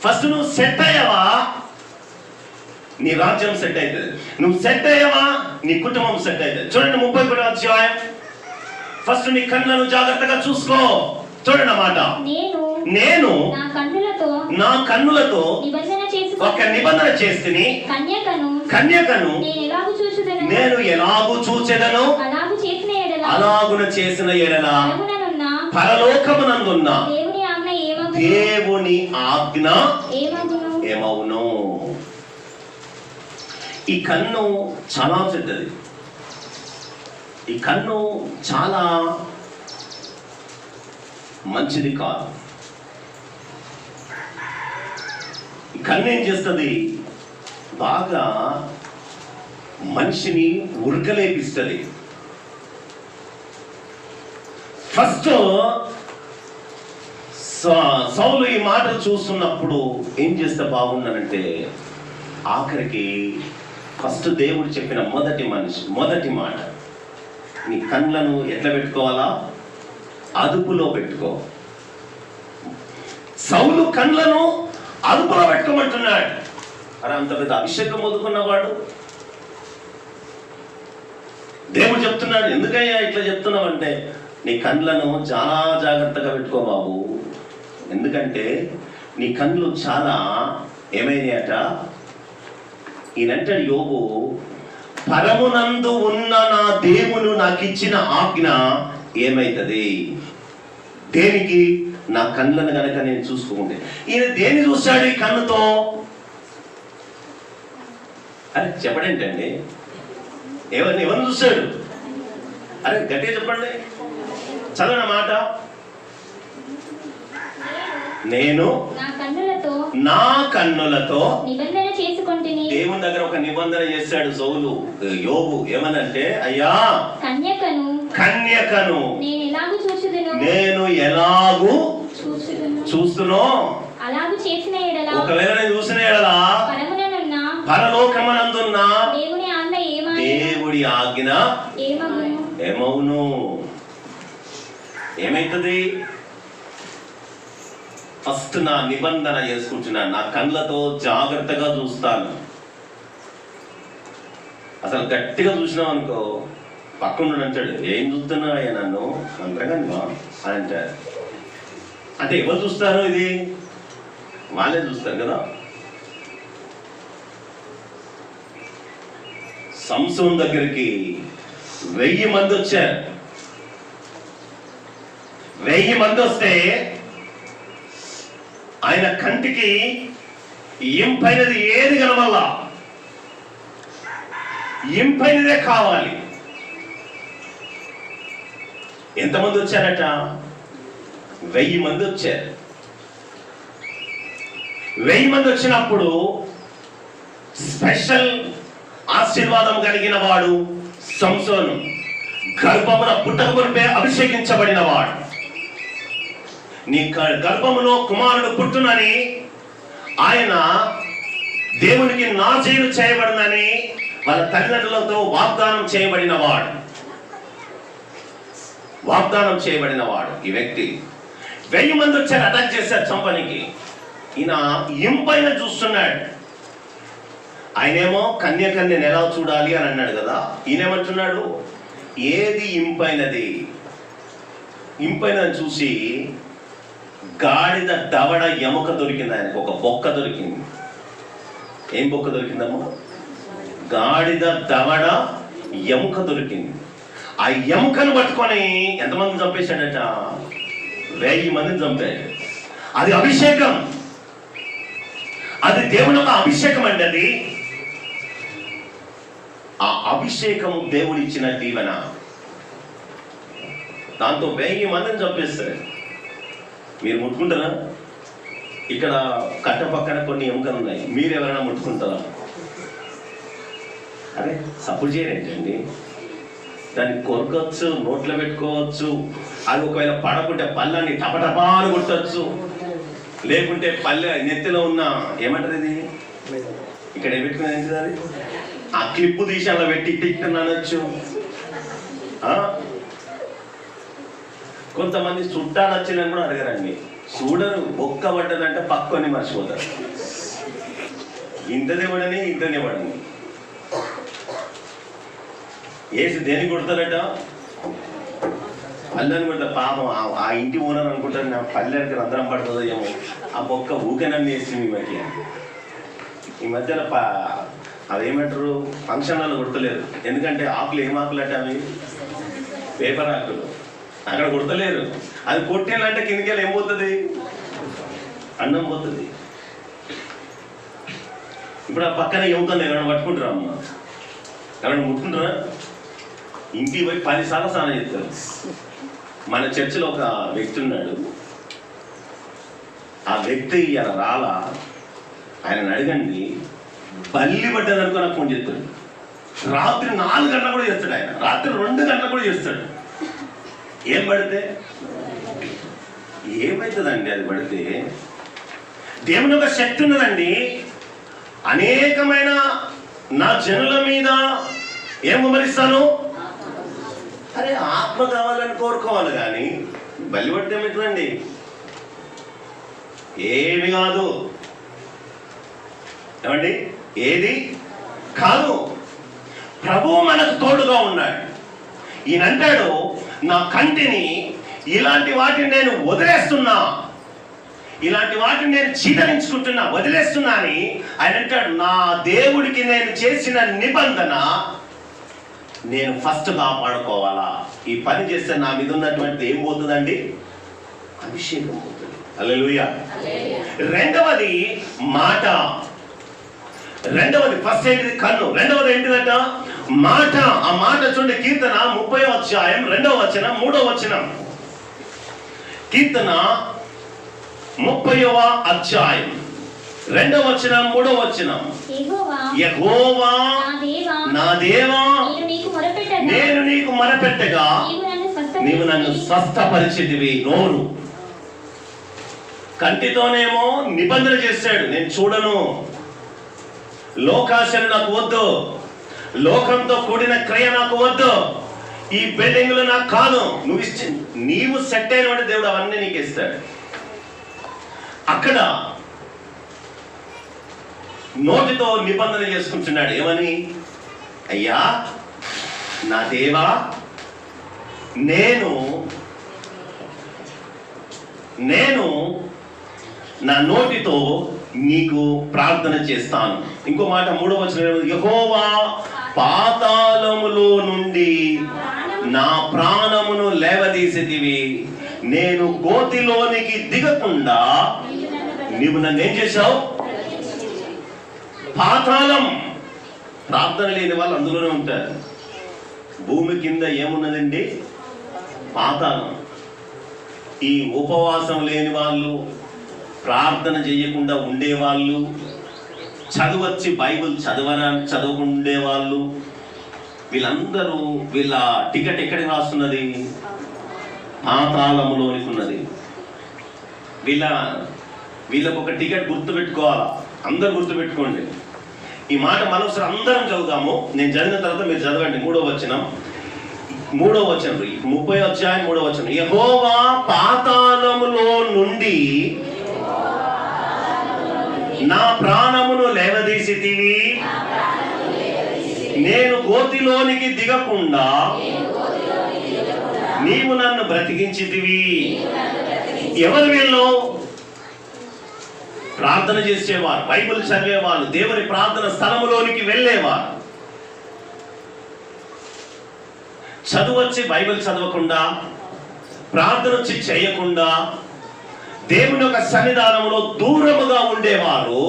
ఫస్ట్ నువ్వు సెట్ అయ్యావా, నీ రాజ్యం సెట్ అవుతుంది. నువ్వు సెట్ అయ్యావా, నీ కుటుంబం సెట్ అవుతుంది. చూడండి 31వ అధ్యాయం. ఫస్ట్ నీ కళ్ళను జాగ్రత్తగా చూసుకో. చూడండి అన్నమాట. నేను నా కన్నులతో ఒక నిబంధన చేస్తుని, కన్యకను నేను ఎలాగూ చూచెదను, అలాగున చేసిన ఎడల పరలోకమునందున్న దేవుని ఆజ్ఞ ఏమవును. ఈ కన్ను చాలా పెద్దది. ఈ కన్ను చాలా మంచిది కాదు. ఈ కన్ను ఏం చేస్తుంది? బాగా మనిషిని ఉరకలేపిస్తుంది. ఫస్ట్ సౌలు ఈ మాటలు చూస్తున్నప్పుడు ఏం చేస్తే బాగున్నానంటే, ఆఖరికి ఫస్ట్ దేవుడు చెప్పిన మొదటి మాట, నీ కళ్ళను ఎట్లా పెట్టుకోవాలా? అదుపులో పెట్టుకో. సౌలు కళ్ళను అదుపులో పెట్టుకోమంటున్నాడు. అరే అంత పెద్ద అభిషేకం వదుకున్నవాడు దేవుడు చెప్తున్నాడు, ఎందుకయ్యా ఇట్లా చెప్తున్నావంటే, నీ కళ్ళను చాలా జాగ్రత్తగా పెట్టుకో బాబు. ఎందుకంటే నీ కళ్ళు చాలా ఏమైనాయట. ఈయనంటాడు యోబు, పరమునందు ఉన్న నా దేవుడు నాకు ఇచ్చిన ఆజ్ఞ ఏమైతుంది? దేనికి? నా కళ్ళను గనక నేను చూసుకుంటే. ఈయన దేన్ని చూశాడు ఈ కన్నుతో? అరే చెప్పడేంటండి, ఎవరిని చూశాడు? అరే గట్టిగా చెప్పండి, చదవన మాట. నేను నా కన్నులతో దేవుని దగ్గర ఒక నిబంధన చేశాడు సౌలు. యోబు ఏమనంటే, అయ్యా కన్యకను నేను ఎలాగూ చూస్తునో, ఒకవేళ నేను చూసిన ఎడలా పరలోకమనందున్న దేవుడి ఆజ్ఞ ఏమవును. ఏమైతుంది? ఫస్ట్ నా నిబంధన చేసుకుంటున్నాను, నా కళ్ళతో జాగ్రత్తగా చూస్తాను. అసలు గట్టిగా చూసినావు అనుకో, పక్కన అంటాడు, ఏం చూస్తున్నా అయ్యా నన్ను అంతగా అని అంటాడు. అంటే ఎవరు చూస్తారు? ఇది వాళ్ళే చూస్తారు కదా. సంసోన్ దగ్గరికి 1000 మంది వచ్చారు. 1000 మంది వస్తే ఆయన కంటికి ఇంపైనది ఏది కనవల్లా, ఇంపైనదే కావాలి. ఎంతమంది వచ్చారట? 1000 మంది వచ్చారు. 1000 మంది వచ్చినప్పుడు స్పెషల్ ఆశీర్వాదం కలిగిన వాడు సంసోను. గర్భమున పుట్టక మునిపే అభిషేకించబడిన వాడు. నీ గర్భములో కుమారుడు పుట్టునని ఆయన దేవునికి నాజీరు చేయబడినని వాళ్ళ తల్లిదండ్రులతో వాగ్దానం చేయబడిన వాడు ఈ వ్యక్తి. 1000 మంది వచ్చారు, అటాక్ చేశారు చంపనికి. ఈయన ఇంపైన చూస్తున్నాడు. ఆయనేమో కన్యకన్య ఎలా చూడాలి అని అన్నాడు కదా. ఈయనేమంటున్నాడు, ఏది ఇంపైనది? ఇంపైనది చూసి గాడిద దవడ ఎముక దొరికింది. ఆయనకు ఒక బొక్క దొరికింది. ఏం బొక్క దొరికిందమ్మా? గాడిద దవడ ఎముక దొరికింది. ఆ ఎముకను పట్టుకొని ఎంతమందిని చంపేశాడట? 1000 మందిని చంపాడు. అది అభిషేకం. అది దేవుని యొక్క అభిషేకం అండి. అది ఆ అభిషేకం దేవుడు ఇచ్చిన దీవెన. దాంతో 1000 మందిని చంపేస్తారు. మీరు ముట్టుకుంటారా? ఇక్కడ కట్ట పక్కన కొన్ని ఎముకలు ఉన్నాయి, మీరు ఎవరైనా ముట్టుకుంటారా? అరే సపోర్ట్ చేయరేంటండి. దాన్ని కొరకొచ్చు, నోట్లో పెట్టుకోవచ్చు. అది ఒకవేళ పడకుంటే పళ్ళని టపటపాలు కొట్టచ్చు. లేకుంటే పల్లె నెత్తిలో ఉన్న ఏమంటారు ఇది, ఇక్కడ ఏం పెట్టుకునేది అది, ఆ క్లిప్పు తీసి అలా పెట్టి టిక్ అనొచ్చు. కొంతమంది చుట్టాలు వచ్చిందని కూడా అడగరండి, చూడరు, ఒక్క పడ్డదంటే పక్కని మర్చిపోతారు. ఇంతనే పడని ఇంతనే పడని వేసి దేనికి కొడతారట, పల్లెని కొడతారు. పాపం ఆ ఇంటి ఓనర్ అనుకుంటారు నా పల్లెకి రంధ్రం పడుతుందో ఏమో, ఆ బొక్క ఊకెనన్నీ వేసింది ఈ మధ్య. ఈ మధ్యలో అదేమంటారు ఫంక్షన్లలో కొడతలేరు, ఎందుకంటే ఆకులు ఏం ఆకులు అంటే అవి పేపర్ ఆకులు, అక్కడ కొడతలేరు. అది కొట్టేయాలంటే కిందకెళ్ళి ఏం పోతుంది, అన్నం పోతుంది. ఇప్పుడు ఆ పక్కన ఏమవుతుంది, ఎవరైనా పట్టుకుంటారా అమ్మ, ఎవరైనా ముట్టుకుంటారా? ఇంటికి పోయి 10 సార్లు స్నానం చేస్తారు. మన చర్చిలో ఒక వ్యక్తి ఉన్నాడు, ఆ వ్యక్తి ఇలా రాలా, ఆయన అడగండి, బల్లి పడ్డదనుకో నాకు ఫోన్ చేస్తాడు. రాత్రి 4 గంటలకు కూడా చేస్తాడు, ఆయన రాత్రి 2 గంటలకు కూడా చేస్తాడు. ఏం పడితే ఏమవుతుందండి? అది పడితే దేవుని ఒక శక్తి ఉన్నదండి. అనేకమైన నా జనుల మీద ఏం కుమరిస్తాను, అరే ఆత్మ కావాలని కోరుకోవాలి, కానీ బలి పడితే ఏమవుతుందండి? ఏమి కాదు. ఏమండి? ఏది కాదు. ప్రభువు మనకు తోడుగా ఉన్నాడు. ఈయనంటాడు, నా కంటిని ఇలాంటి వాటిని నేను వదిలేస్తున్నా, ఇలాంటి వాటిని నేను చీదరించుకుంటున్నా, వదిలేస్తున్నా అని ఆయన అంటాడు. నా దేవుడికి నేను చేసిన నిబంధన నేను ఫస్ట్ కాపాడుకోవాలా. ఈ పని చేస్తే నా మీద ఉన్నటువంటి ఏం పోతుందండి? అభిషేకం పోతుంది. హల్లెలూయా. రెండవది మాట. రెండవది ఫస్ట్ ఏంటిది? కన్ను. రెండవది ఏంటిదంట? మాట. ఆ మాట చూడండి, కీర్తన 30వ అధ్యాయం 2వ వచనం 3వ వచనం. కీర్తన 30వ అధ్యాయం 2వ వచనం 3వ వచనం. యెహోవా నా దేవా నేను నీకు మొరపెట్టగా నీవు నన్ను స్వస్థపరిచితివి. నోరు. కంటితోనేమో నిబంధన చేశాడు, నేను చూడను, లోకాశలు నాకు వద్దు, లోకంతో కూడిన క్రియ నాకు వద్దు, ఈ బిల్డింగ్లు నాకు కాదు, నీవు సెట్ అయిన దేవుడు అవన్నీ నీకు ఇస్తాడు. అక్కడ నోటితో నిబంధన చేసుకుంటున్నాడు. ఏమని? అయ్యా నా దేవా, నేను నా నోటితో నీకు ప్రార్థన చేస్తాను. ఇంకో మాట 3వ వచనం, యెహోవా పాతాళములో నుండి నా ప్రాణమును లేవదీసితివి, నేను గోతిలోనికి దిగకుండా నీవు నన్ను ఏం చేశావు? పాతాళం. ప్రార్థన లేని వాళ్ళు అందులోనే ఉంటారు. భూమి కింద ఏమున్నదండి? పాతాళం. ఈ ఉపవాసం లేని వాళ్ళు, ప్రార్థన చేయకుండా ఉండేవాళ్ళు, చదువచ్చి బైబిల్ చదవకుండా ఉండేవాళ్ళు, వీళ్ళందరూ వీళ్ళ టికెట్ ఎక్కడికి రాస్తున్నది? పాతాళములోనికి ఉన్నది. వీళ్ళకు ఒక టికెట్ గుర్తుపెట్టుకోవాలా, అందరు గుర్తుపెట్టుకోండి. ఈ మాట మరోసారి అందరం చదువుతాము. నేను చదివిన తర్వాత మీరు చదవండి. 3వ వచనం 30వ అధ్యాయం 3వ వచనం. యెహోవా పాతాళములో నుండి నా ప్రాణమును లేవదీసితివి, నేను గోతిలోనికి దిగకుండా నీవు నన్ను బ్రతికించితివి. ఎవరు వీళ్ళు? ప్రార్థన చేసేవారు, బైబిల్ చదివేవాళ్ళు, దేవుని ప్రార్థన స్థలములోనికి వెళ్ళేవారు. చదువచ్చి బైబిల్ చదవకుండా, ప్రార్థన వచ్చి చేయకుండా, దేవుని యొక్క సన్నిధానంలో దూరముగా ఉండేవారు.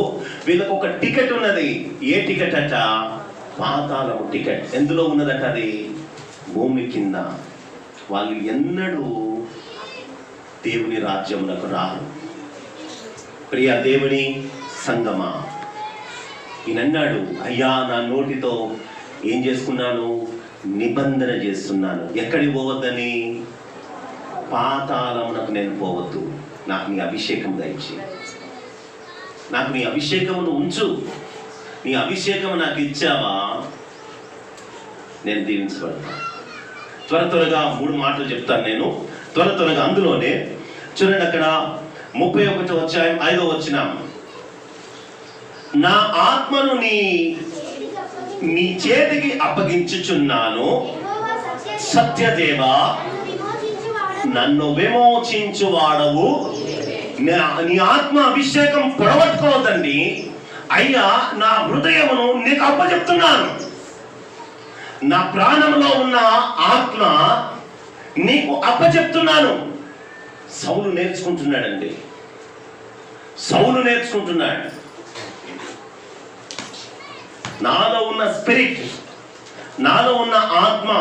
వీళ్ళకు ఒక టికెట్ ఉన్నది. ఏ టికెట్ అట? పాతాళము టికెట్. ఎందులో ఉన్నదట? అది భూమి కింద. వాళ్ళు ఎన్నడూ దేవుని రాజ్యమునకు రారు. ప్రియ దేవుని సంగమా, ఈయనన్నాడు, అయ్యా నా నోటితో ఏం చేసుకున్నాను? నిబంధన చేస్తున్నాను. ఎక్కడికి పోవద్దని? పాతాళమునకు నేను పోవద్దు. నాకు నీ అభిషేకం దయచి, నాకు నీ అభిషేకమును ఉంచు. నీ అభిషేకము నాకు ఇచ్చావా, నేను దీవించబడతా. త్వరగా 3 మాటలు చెప్తాను నేను. త్వరగా అందులోనే చూడండి, అక్కడ 31వ అధ్యాయం 5వ వచనం. నా ఆత్మను నీ చేతికి అప్పగించుచున్నాను, సత్యదేవా నన్ను విమోచించువాడవు. నీ ఆత్మ అభిషేకం పొడగొట్టుకోవద్దండి. అయ్యా, నా హృదయమును నీకు అప్పచెప్తున్నాను. నా ప్రాణంలో ఉన్న ఆత్మ నీకు అప్పచెప్తున్నాను. సౌలు నేర్చుకుంటున్నాడండి. సౌలు నేర్చుకుంటున్నాడు. నాలో ఉన్న స్పిరిట్, నాలో ఉన్న ఆత్మ,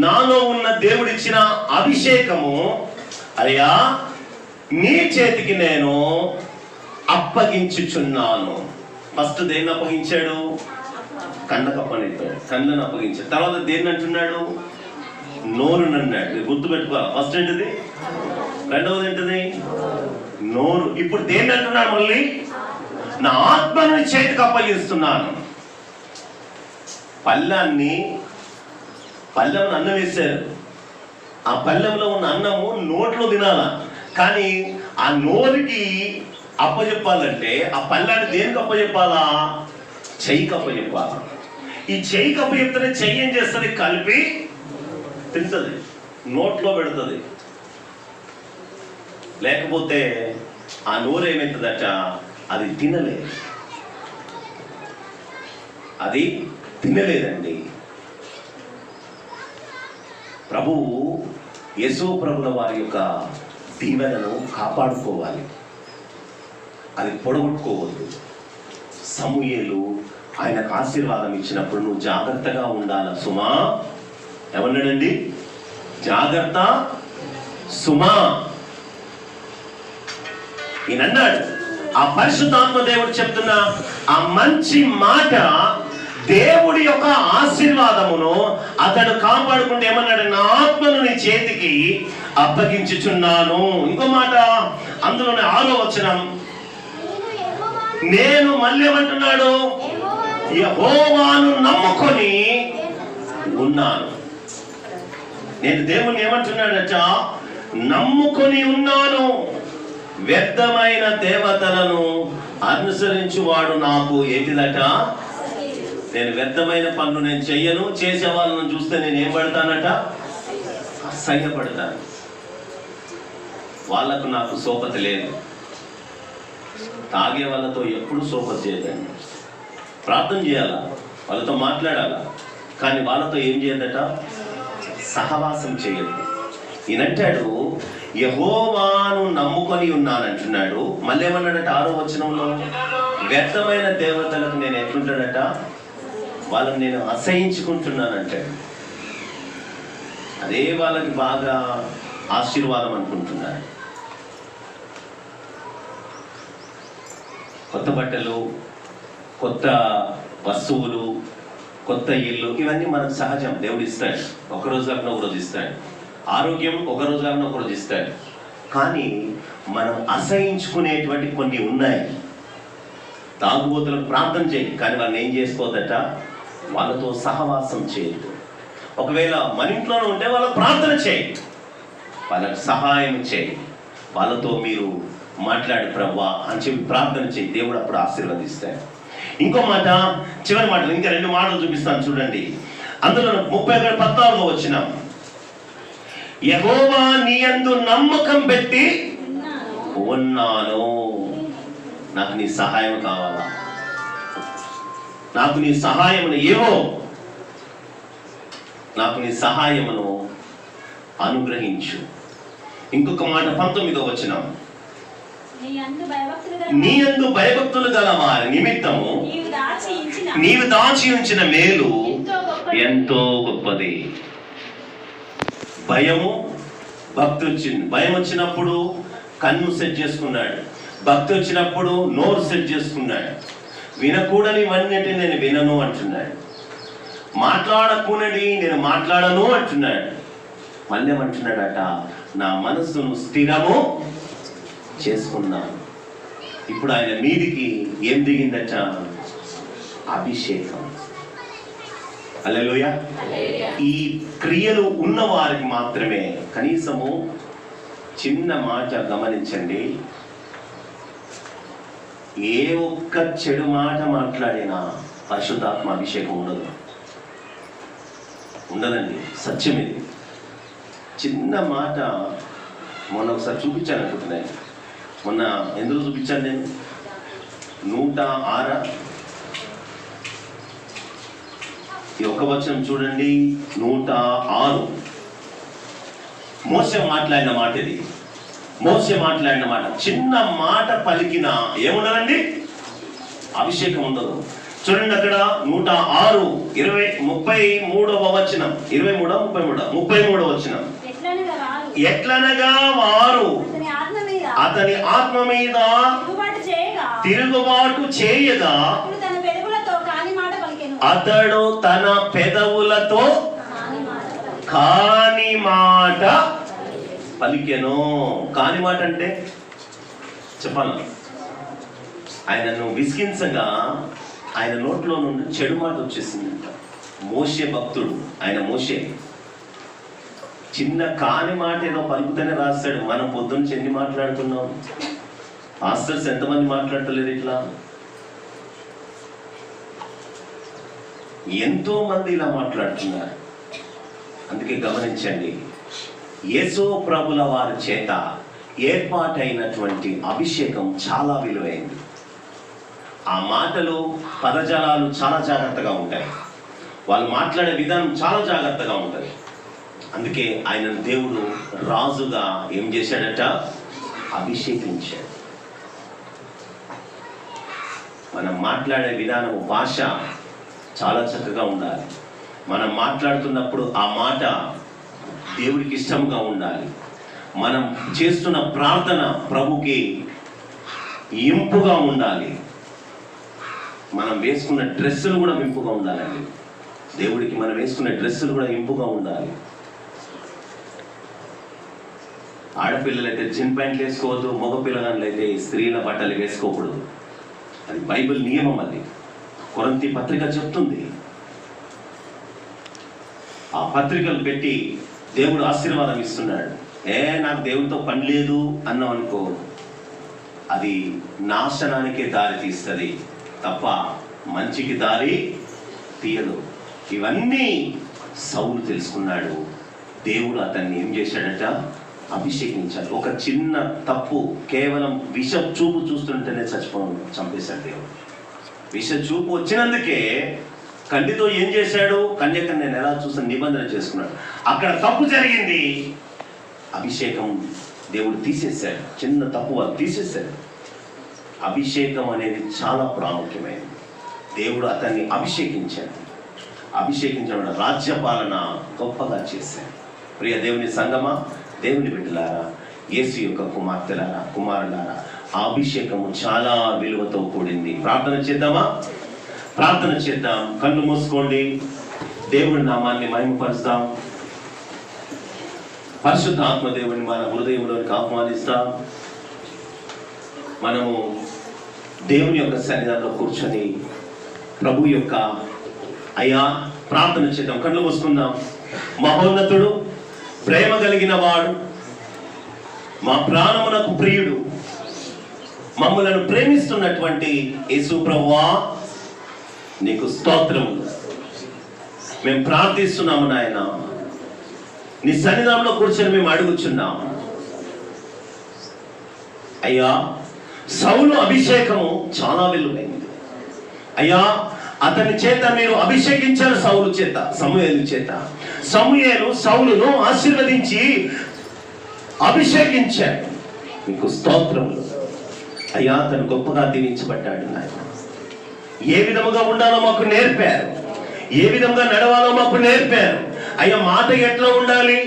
నాలో ఉన్న దేవుడిచ్చిన అభిషేకము అయ్యా నీ చేతికి నేను అప్పగించుచున్నాను. ఫస్ట్ దేన్ని అప్పగించాడు? కళ్ళకు అప్పగించాడు, కళ్ళను అప్పగించాడు. తర్వాత దేన్ని అంటున్నాడు? నోరుని అన్నాడు. గుర్తుపెట్టుకోవాలి. ఫస్ట్ ఏంటిది? రెండవది ఏంటిది? నోరు. ఇప్పుడు దేన్ని అంటున్నాడు? మళ్ళీ నా ఆత్మను చేతికి అప్పగిస్తున్నాను. పళ్ళెంలో అన్నం వేశారు. ఆ పళ్ళెంలో ఉన్న అన్నము నోట్లో తినాల, కానీ ఆ నోరుకి అప్పచెప్పాలంటే ఆ పళ్ళాన్ని దేనికి అప్పచెప్పాలా? చెయ్యికి అప్పచెప్పాలా. ఈ చెయ్యికి అప్పచెప్తేనే చెయ్యి ఏం చేస్తుంది? కలిపి తింటుంది, నోట్లో పెడుతుంది. లేకపోతే ఆ నోరు ఏమవుతుందట? అది తినలేదండి. ప్రభువు యేసు ప్రభుల వారి యొక్క దీవెనను కాపాడుకోవాలి, అది పొడగొట్టుకోవద్దు. సమూయేలు ఆయనకు ఆశీర్వాదం ఇచ్చినప్పుడు నువ్వు జాగ్రత్తగా ఉండాల సుమా. ఏమన్నాడండి? జాగ్రత్త సుమా. ఈయనన్నాడు. ఆ పరిశుద్ధాత్మ దేవుడు చెప్తున్న ఆ మంచి మాట, దేవుడి యొక్క ఆశీర్వాదమును అతడు కాపాడుకుంటే ఏమన్నాడు? నా ఆత్మను నీ చేతికి అప్పగించుచున్నాను. ఇంకో మాట అందులోనే 6వ వచనం. నేను మళ్ళీ ఏమంటున్నాడు? యెహోవాను నమ్ముకొని ఉన్నాను. నేను దేవుని ఏమంటున్నాడట? నమ్ముకొని ఉన్నాను. వ్యర్థమైన దేవతలను అనుసరించువాడు నాకు ఏంటిదట? నేను వ్యర్థమైన పనులు నేను చెయ్యను. చేసే వాళ్ళను చూస్తే నేను ఏం పడతానట? అసహ్యపడతాను. వాళ్ళకు నాకు సోపతి లేదు. తాగే వాళ్ళతో ఎప్పుడు సోపతి చేయదండి. ప్రార్థన చేయాలా, వాళ్ళతో మాట్లాడాలా, కానీ వాళ్ళతో ఏం చేయదట? సహవాసం చేయదు. ఈయనంటాడు యెహోవాను నమ్ముకొని ఉన్నానంటున్నాడు. మళ్ళీ ఏమన్నాడట 6వ వచనంలో? వ్యర్థమైన దేవతలకు నేను ఎట్లుంటాడట? వాళ్ళని నేను అసహించుకుంటున్నానంటాడు. అదే వాళ్ళకి బాగా ఆశీర్వాదం అనుకుంటున్నాడు. కొత్త బట్టలు, కొత్త వస్తువులు, కొత్త ఇల్లు, ఇవన్నీ మనకు సహజం. దేవుడు ఇస్తాడు. ఒకరోజు కాకుండా ఒకరోజు ఇస్తాడు. ఆరోగ్యం ఒకరోజు కాకుండా ఒకరోజు ఇస్తాడు. కానీ మనం అసహించుకునేటువంటి కొన్ని ఉన్నాయి. తాగుబోతులకు ప్రార్థన చేయి, కానీ వాళ్ళని ఏం చేసుకోవద్దట? వాళ్ళతో సహవాసం చేయదు. ఒకవేళ మన ఇంట్లోనే ఉంటే వాళ్ళకు ప్రార్థన చేయి, వాళ్ళకు సహాయం చేయి, వాళ్ళతో మీరు మాట్లాడి ప్రభువా అని చెప్పి ప్రార్థన చేయి. దేవుడు అప్పుడు ఆశీర్వదిస్తాడు. ఇంకో మాట, చివరి మాటలు, ఇంకా 2 మాటలు చూపిస్తాను చూడండి. అందులో 31-14 వచనం. యెహోవా నీ యందు నమ్మకం పెట్టి ఉన్నాను. నాకు నీ సహాయం కావాలా? నాకు నీ సహాయమును నాకు నీ సహాయమును అనుగ్రహించు. ఇంకొక మాట 19వ వచనం. నీ యందు భయభక్తులు గల వారి నిమిత్తము నీవు దాచి ఉంచిన మేలు ఎంతో గొప్పది. భయం వచ్చినప్పుడు కన్ను సెట్ చేసుకున్నాడు. భక్తి వచ్చినప్పుడు నోరు సెట్ చేసుకున్నాడు. వినకూడనివన్నిటి నేను వినను అంటున్నాడు. మాట్లాడకూడని నేను మాట్లాడను అంటున్నాడు. మళ్ళీ ఏమంటున్నాడట? నా మనస్సును స్థిరము చేసుకున్నాను. ఇప్పుడు ఆయన మీదికి ఏం దిగిందట? అభిషేకం. హల్లెలూయా. ఈ క్రియలు ఉన్న వారికి మాత్రమే కనీసము చిన్న మాట గమనించండి. ఏ ఒక్క చెడు మాట మాట్లాడినా పరిశుద్ధాత్మ అభిషేకం ఉండదండి. సత్యం ఇది. చిన్న మాట మొన్న ఒకసారి చూపించాను అనుకుంటున్నాను. మొన్న ఎందులో చూపించాను నేను? 106 ఈ ఒక్క వచనం చూడండి. 106 మోసే మాట్లాడిన మాట ఇది. మోసే మాట్లాడిన మాట. చిన్న మాట పలికిన ఏముండదండి? అభిషేకం ఉండదు. చూడండి అక్కడ 106 33వ వచనం. 33వ వచనం. ఎట్లనగా వారు అతని ఆత్మ మీద తిరుగుబాటు చేయగా అతడు తన పెదవులతో కాని మాట పలికెను. కాని మాట అంటే చెప్పాను, ఆయనను విసిగించగా ఆయన నోట్లో నుండి చెడు మాట వచ్చేసిందంట. మోషే భక్తుడు ఆయన. మోషే చిన్న కాని మాట ఏదో పలుకుతూనే రాస్తాడు. మనం పొద్దున్న ఎన్ని మాట్లాడుతున్నాం? పాస్టర్స్ ఎంతమంది మాట్లాడటలేదు ఇట్లా? ఎంతో మంది ఇలా మాట్లాడుతున్నారు. అందుకే గమనించండి, యేసు ప్రభుల వారి చేత ఏర్పాటైనటువంటి అభిషేకం చాలా విలువైంది. ఆ మాటలు, పదజాలాలు చాలా జాగ్రత్తగా ఉంటాయి. వాళ్ళు మాట్లాడే విధానం చాలా జాగ్రత్తగా ఉంటుంది. అందుకే ఆయన దేవుడు రాజుగా ఏం చేశాడట? అభిషేకించాడు. మనం మాట్లాడే విధానం, భాష చాలా చక్కగా ఉండాలి. మనం మాట్లాడుతున్నప్పుడు ఆ మాట దేవుడికి ఇష్టంగా ఉండాలి. మనం చేస్తున్న ప్రార్థన ప్రభుకి ఇంపుగా ఉండాలి. మనం వేసుకున్న డ్రెస్సులు కూడా ఇంపుగా ఉండాలండి. దేవుడికి మనం వేసుకున్న డ్రెస్సులు కూడా ఇంపుగా ఉండాలి. ఆడపిల్లలైతే జిన్ ప్యాంట్లు వేసుకోవద్దు, మగ పిల్లగాళ్ళైతే స్త్రీల బట్టలు వేసుకోకూడదు. అది బైబిల్ నియమం. అది కొరింథీ పత్రిక చెప్తుంది. ఆ పత్రికలు పెట్టి దేవుడు ఆశీర్వాదం ఇస్తున్నాడు. నాకు దేవుడితో పని లేదు అన్నాం అనుకో, అది నాశనానికే దారి తీస్తుంది తప్ప మంచికి దారి తీయదు. ఇవన్నీ సౌలు తెలుసుకున్నాడు. దేవుడు అతన్ని ఏం చేశాడట? అభిషేకించాడు. ఒక చిన్న తప్పు, కేవలం విష చూపు చూస్తుంటేనే చంపేశాడు దేవుడు. విష చూపు వచ్చినందుకే కంటితో ఏం చేశాడు? కన్యకను నేను ఎలా చూసిన నిబంధన చేసుకున్నాడు. అక్కడ తప్పు జరిగింది. అభిషేకం దేవుడు తీసేశాడు. చిన్న తప్పు వాళ్ళు తీసేశాడు. అభిషేకం అనేది చాలా ప్రాముఖ్యమైనది. దేవుడు అతన్ని అభిషేకించాడు. అభిషేకించడం రాజ్యపాలన గొప్పగా చేశాడు. ప్రియ దేవుని సంగమా, దేవుని బిడ్డలారా, యేసు యొక్క కుమార్తెలారా, కుమారులారా, ఆ అభిషేకము చాలా విలువతో కూడింది. ప్రార్థన చేద్దామా? ప్రార్థన చేద్దాం. కళ్ళు మూసుకోండి. దేవుని నామాన్ని మహిమపరుస్తాం. పరిశుద్ధ ఆత్మదేవుని మన హృదయంలోకి ఆహ్వానిస్తాం. మనము దేవుని యొక్క సన్నిధానంలో కూర్చొని ప్రభు యొక్క అయ్యా ప్రార్థన చేద్దాం. కళ్ళు మూసుకుందాం. మహోన్నతుడు, ప్రేమ కలిగిన వాడు, మా ప్రాణమునకు ప్రియుడు, మమ్మలను ప్రేమిస్తున్నటువంటి యేసు ప్రభువా, నీకు స్తోత్రములు. మేము ప్రార్థిస్తున్నాము నాయన. నీ సన్నిధానంలో కూర్చొని మేము అడుగుచున్నాము అయ్యా. సౌలు అభిషేకము చాలా విలువైంది అయ్యా. అతని చేత మీరు అభిషేకించారు. సౌలు చేత, సమూయేలు చేత. సమూయేలు సౌలును ఆశీర్వదించి అభిషేకించాడు. మీకు స్తోత్రములు అయ్యా. అతను గొప్పగా దీవించబడ్డాడు నాయన. ఏ విధముగా ఉండాలో మాకు నేర్పారు. ఏ విధంగా నడవాలో మాకు నేర్పారు అయ్యా. మాట ఎట్లా ఉండాలి,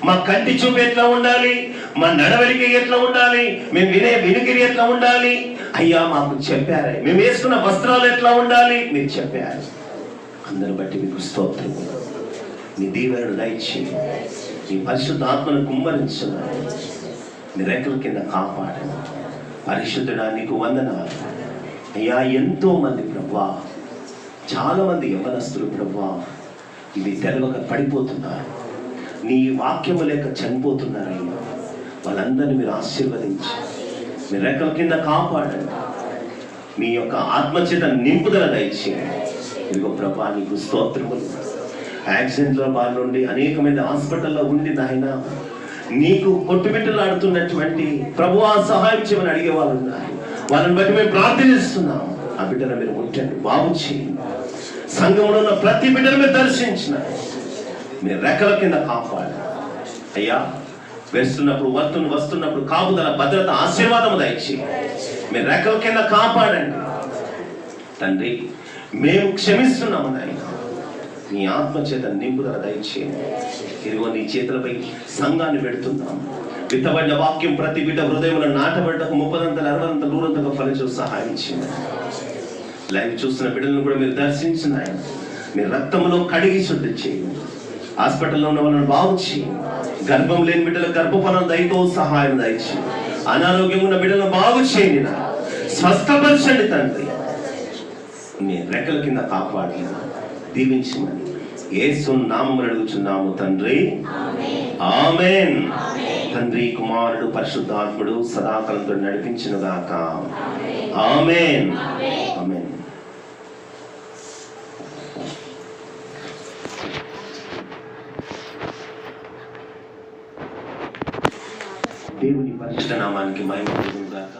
మా కంటి చూపు ఎట్లా ఉండాలి, మా నడవడిక ఎట్లా ఉండాలి, మేము వినే వినికిడి ఎట్లా ఉండాలి అయ్యా మాకు చెప్పారు. మేము వేసుకున్న వస్త్రాలు ఎట్లా ఉండాలి మీరు చెప్పారు. అందరిని బట్టి మీకు స్తోత్రం. నీ దీవెనను దయచి నీ పరిశుద్ధ ఆత్మను కుమ్మరించున్నాను. నీ రెక్కల కింద కాపాడను. పరిశుద్ధుడా నీకు వందనాలు అయ్యా. ఎంతో మంది ప్రభువా, చాలా మంది యవనస్తులు ప్రభువా ఇది తెలవక పడిపోతున్నారు. నీ వాక్యము లేక చనిపోతున్నారయ్యా. వాళ్ళందరినీ మీరు ఆశీర్వదించి మీ రెక్కల కింద కాపాడండి. మీ యొక్క ఆత్మచేత నింపుదల దయచేయండి. ఇదిగో ప్రభా నీకు స్తోత్రములు. యాక్సిడెంట్ల బారి నుండి అనేకమైన హాస్పిటల్లో ఉండి నాయన నీకు కొట్టుబిట్టలాడుతున్నటువంటి ప్రభువా సహాయం చేయమని అడిగే వాళ్ళు ఉన్నారు. వాళ్ళని బట్టి మేము ప్రార్థిస్తున్నాం. ఆ బిడ్డను మీరు ముట్టండి, బాగు చేయండి. సంఘంలో ఉన్న ప్రతి బిడ్డను మీరు దర్శించిన మీరు రెక్కల కింద కాపాడు అయ్యా. వేస్తున్నప్పుడు వస్తున్నప్పుడు కాపుదల, భద్రత, ఆశీర్వాదము దయచేయండి. మీరు రెక్కల కింద కాపాడండి తండ్రి. మేము క్షమిస్తున్నాము నాయన. నీ ఆత్మచేత నింపుదల దయచేయండి. ఇదిగో నీ చేతులపై సంఘాన్ని పెడుతున్నాం. విత్తబడిన వాక్యం ప్రతి బిడ్డ హృదయంలో నాటబడ్డకు 30 60 100 ఫలించు సహాయం చేయండి. లైవ్ చూస్తున్న బిడ్డలను కూడా మీరు దర్శించిన ఆయన మీ రక్తంలో కడిగి శుద్ధి చేయండి. హాస్పిటల్లో ఉన్న వాళ్ళని బాగు చేయండి. గర్భం లేని బిడ్డలకు గర్భఫలం దయతో సహాయం దయచేయండి. అనారోగ్యం ఉన్న బిడ్డలను బాగు చేయండి, స్వస్థపరచండి తండ్రి. మీ రెక్కల కింద కాపాడి దీవించమని యేసు నామమున అడుగుచున్నాము తండ్రి, ఆమేన్. తండ్రి, కుమారుడు, పరిశుద్ధాత్ముడు సదాకాలంతో నడిపించును గాక. ఆమేన్, ఆమేన్. దేవుని పరిశుద్ధ నామానికి మహిమ కలుగును గాక.